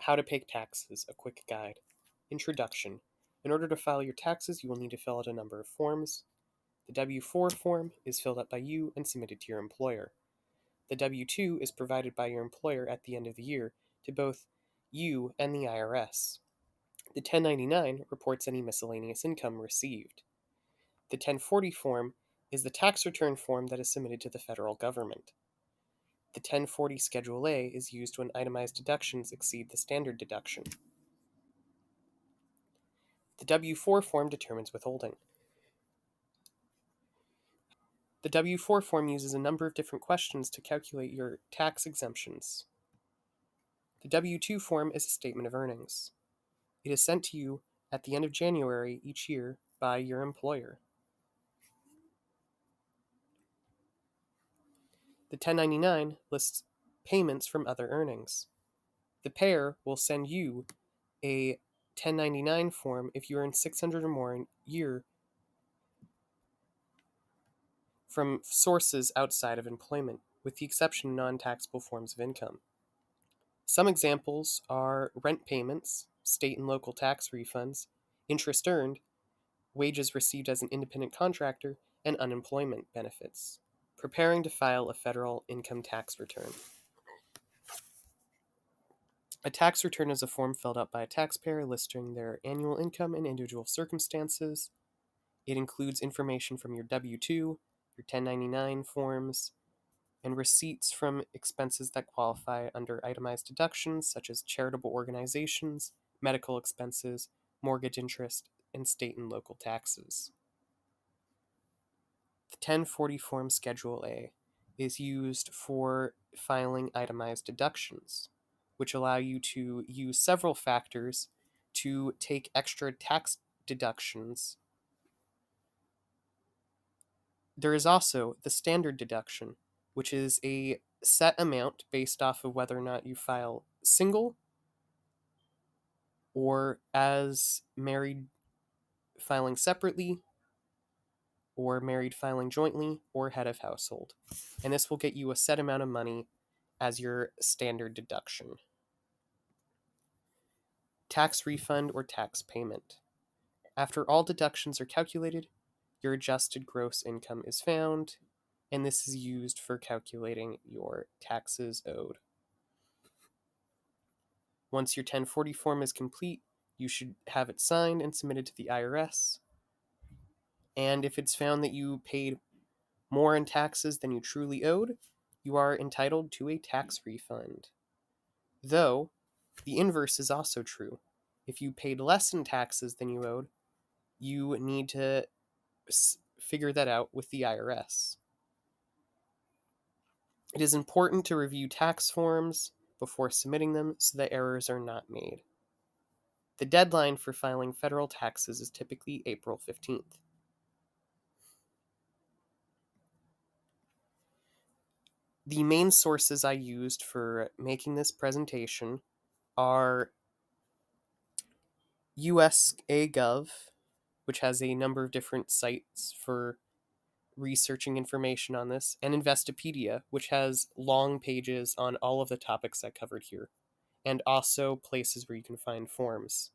How to pay taxes, a quick guide. Introduction. In order to file your taxes, you will need to fill out a number of forms. The W-4 form is filled out by you and submitted to your employer. The W-2 is provided by your employer at the end of the year to both you and the IRS. The 1099 reports any miscellaneous income received. The 1040 form is the tax return form that is submitted to the federal government. The 1040 Schedule A is used when itemized deductions exceed the standard deduction. The W-4 form determines withholding. The W-4 form uses a number of different questions to calculate your tax exemptions. The W-2 form is a statement of earnings. It is sent to you at the end of January each year by your employer. The 1099 lists payments from other earnings. The payer will send you a 1099 form if you earn $600 or more a year from sources outside of employment, with the exception of non-taxable forms of income. Some examples are rent payments, state and local tax refunds, interest earned, wages received as an independent contractor, and unemployment benefits. Preparing to file a federal income tax return. A tax return is a form filled out by a taxpayer listing their annual income and individual circumstances. It includes information from your W-2, your 1099 forms, and receipts from expenses that qualify under itemized deductions such as charitable organizations, medical expenses, mortgage interest, and state and local taxes. The 1040 Form Schedule A is used for filing itemized deductions, which allow you to use several factors to take extra tax deductions. There is also the standard deduction, which is a set amount based off of whether or not you file single or as married filing separately, or married filing jointly, or head of household. And this will get you a set amount of money as your standard deduction. Tax refund or tax payment. After all deductions are calculated, your adjusted gross income is found, and this is used for calculating your taxes owed. Once your 1040 form is complete, you should have it signed and submitted to the IRS. And if it's found that you paid more in taxes than you truly owed, you are entitled to a tax refund. Though, the inverse is also true. If you paid less in taxes than you owed, you need to figure that out with the IRS. It is important to review tax forms before submitting them so that errors are not made. The deadline for filing federal taxes is typically April 15th. The main sources I used for making this presentation are USA.gov, which has a number of different sites for researching information on this, and Investopedia, which has long pages on all of the topics I covered here, and also places where you can find forms.